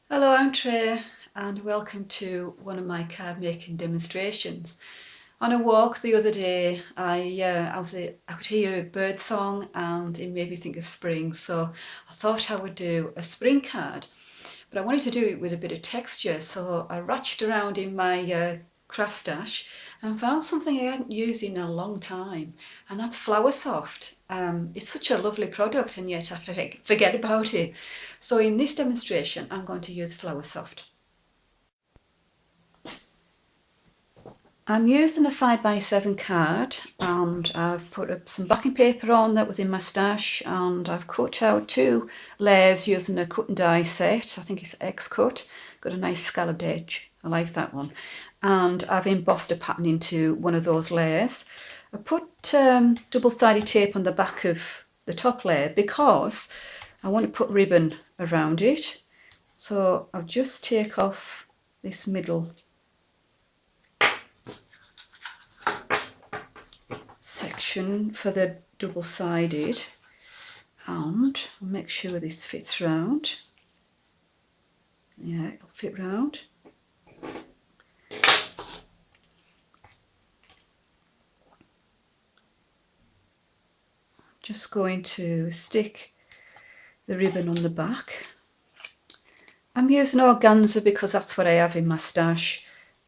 Hello, I'm Trey and welcome to one of my card making demonstrations. On a walk the other day, I could hear a bird song and it made me think of spring, so I thought I would do a spring card, but I wanted to do it with a bit of texture, so I ratched around in my craft stash and found something I hadn't used in a long time, and that's Flowersoft. It's such a lovely product and yet I forget about it. So in this demonstration I'm going to use Flowersoft. I'm using a 5x7 card and I've put up some backing paper on that was in my stash, and I've cut out two layers using a cut and die set. I think it's X-cut, got a nice scalloped edge, I like that one. And I've embossed a pattern into one of those layers. I put double-sided tape on the back of the top layer because I want to put ribbon around it. So I'll just take off this middle section for the double-sided, and I'll make sure this fits round. Yeah, it'll fit round. Just going to stick the ribbon on the back. I'm using organza because that's what I have in my stash.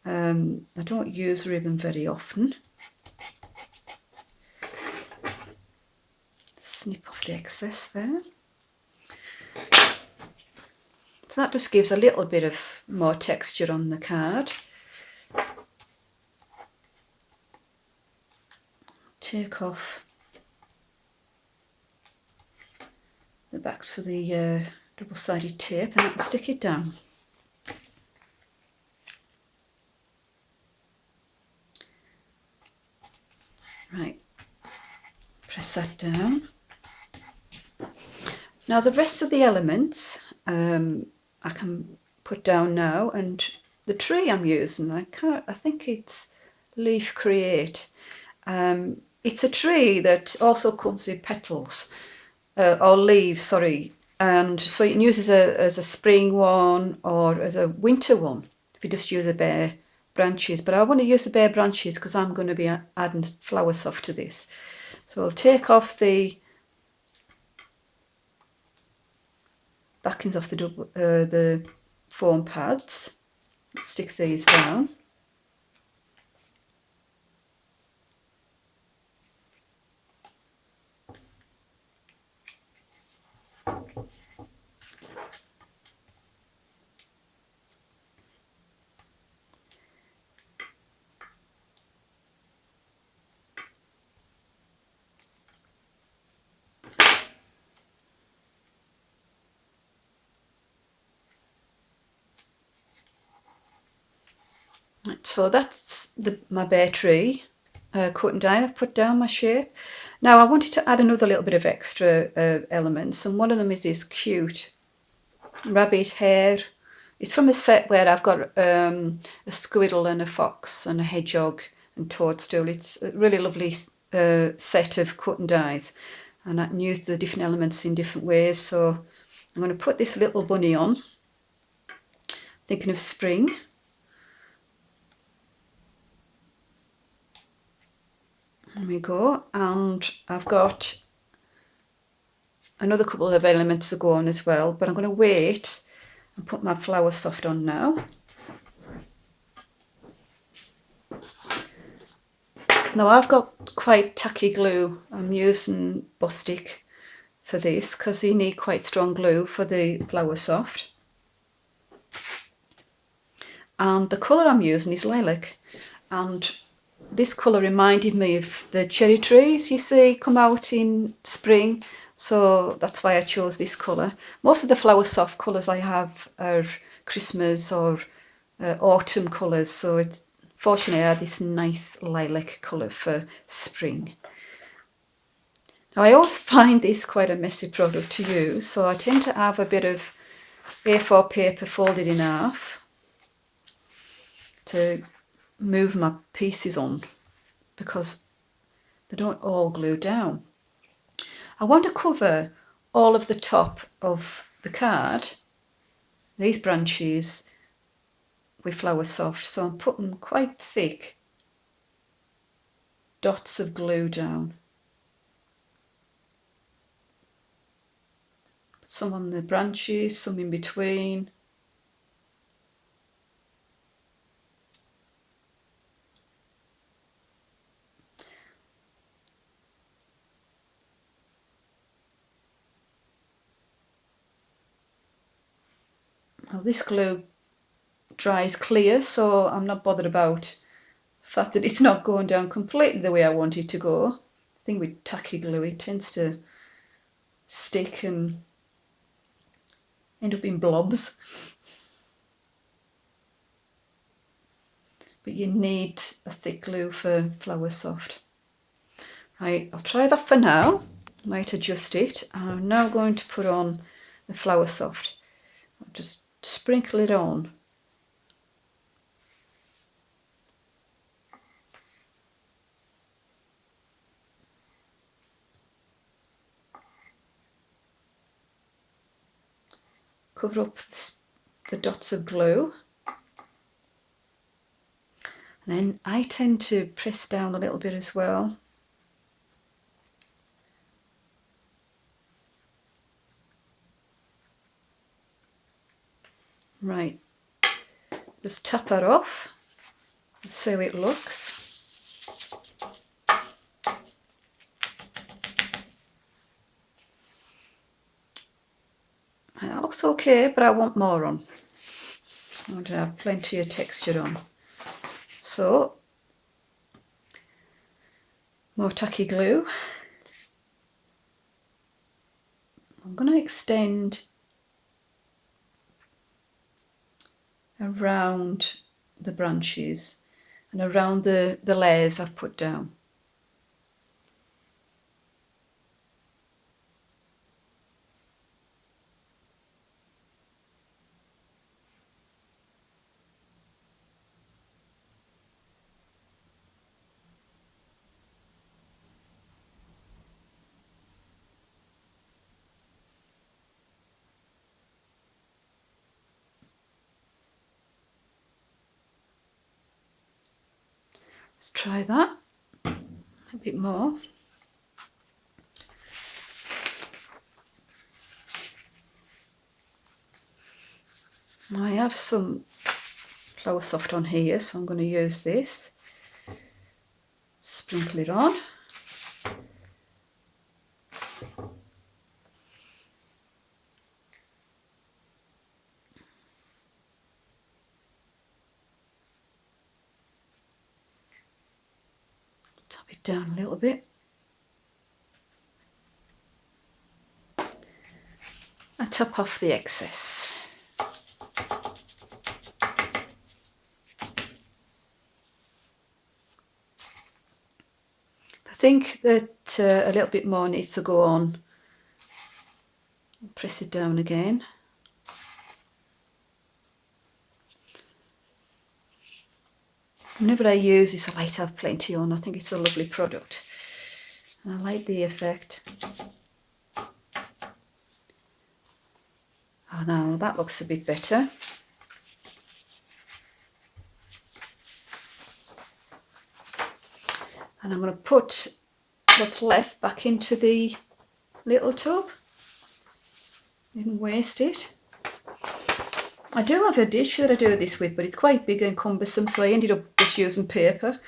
I don't use ribbon very often. Snip off the excess there. So that just gives a little bit of more texture on the card. Take off the backs for the double-sided tape and I can stick it down. Right, press that down. Now the rest of the elements I can put down now, and the tree I'm using, I think it's Leaf Create. It's a tree that also comes with petals, or leaves, sorry, and so you can use it as a spring one or as a winter one if you just use the bare branches. But I want to use the bare branches because I'm going to be adding Flowersoft to this. So I'll take off the backings off the foam pads, stick these down. Right, so that's my bare tree cut and die. I've put down my shape. Now I wanted to add another little bit of extra elements, and one of them is this cute rabbit hair. It's from a set where I've got a squirrel and a fox and a hedgehog and toadstool. It's a really lovely set of cut and dies, and I can use the different elements in different ways. So I'm going to put this little bunny on, thinking of spring. There we go, and I've got another couple of elements to go on as well, but I'm going to wait and put my Flowersoft on now. Now I've got quite tacky glue. I'm using Bostik for this because you need quite strong glue for the Flowersoft. And the colour I'm using is lilac, and this colour reminded me of the cherry trees you see come out in spring, so that's why I chose this colour. Most of the Flowersoft colours I have are Christmas or autumn colours, so it's fortunately I had this nice lilac colour for spring. Now I always find this quite a messy product to use, so I tend to have a bit of A4 paper folded in half to move my pieces on because they don't all glue down. I want to cover all of the top of the card these branches with Flowersoft, so I'm putting quite thick dots of glue down. Some on the branches, some in between. Now this glue dries clear, so I'm not bothered about the fact that it's not going down completely the way I want it to go. I think with tacky glue it tends to stick and end up in blobs. But you need a thick glue for Flowersoft. Right, I'll try that for now. Might adjust it. I'm now going to put on the Flowersoft. I'll just sprinkle it on. Cover up the dots of glue. And then I tend to press down a little bit as well. Right, just tap that off and see how it looks. That looks okay, but I want more on. I want to have plenty of texture on. So, more tacky glue. I'm going to extend around the branches and around the layers I've put down. Let's try that a bit more. I have some Flowersoft on here, so I'm going to use this. Sprinkle it on. Tap it down a little bit. And top off the excess. I think that a little bit more needs to go on. Press it down again. Whenever I use this, I like to have plenty on. I think it's a lovely product. And I like the effect. Oh, now that looks a bit better. And I'm going to put what's left back into the little tub. Didn't waste it. I do have a dish that I do this with, but it's quite big and cumbersome, so I ended up just using paper.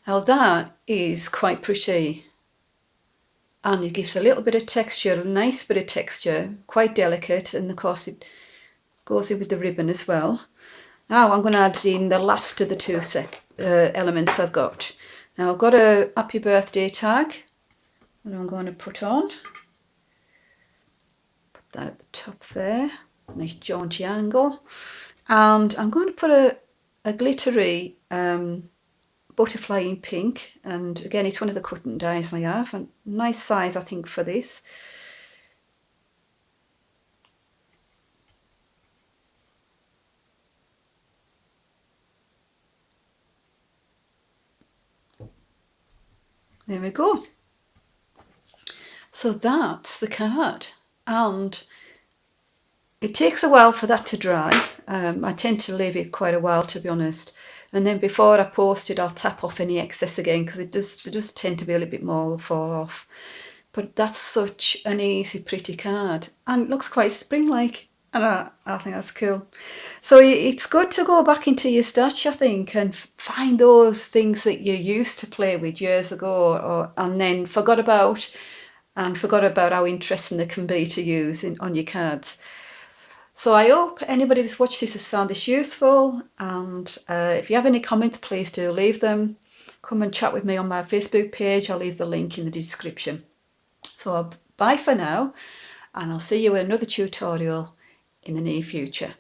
Now that is quite pretty, and it gives a little bit of texture, a nice bit of texture, quite delicate, and of course it goes in with the ribbon as well. Now I'm going to add in the last of the two elements I've got. Now I've got a happy birthday tag that I'm going to put on. Put that at the top there, nice jaunty angle. And I'm going to put a glittery butterfly in pink, and again it's one of the cut and dies I have, and nice size I think for this. There we go. So that's the card, and it takes a while for that to dry. I tend to leave it quite a while, to be honest, and then before I post it I'll tap off any excess again, because it does tend to be a little bit more will fall off. But that's such an easy, pretty card, and it looks quite spring-like, and I think that's cool. So it's good to go back into your stash, I think, and find those things that you used to play with years ago, and then forgot about how interesting they can be to use on your cards. So I hope anybody that's watched this has found this useful, and if you have any comments, please do leave them. Come and chat with me on my Facebook page. I'll leave the link in the description. So bye for now, and I'll see you in another tutorial in the near future.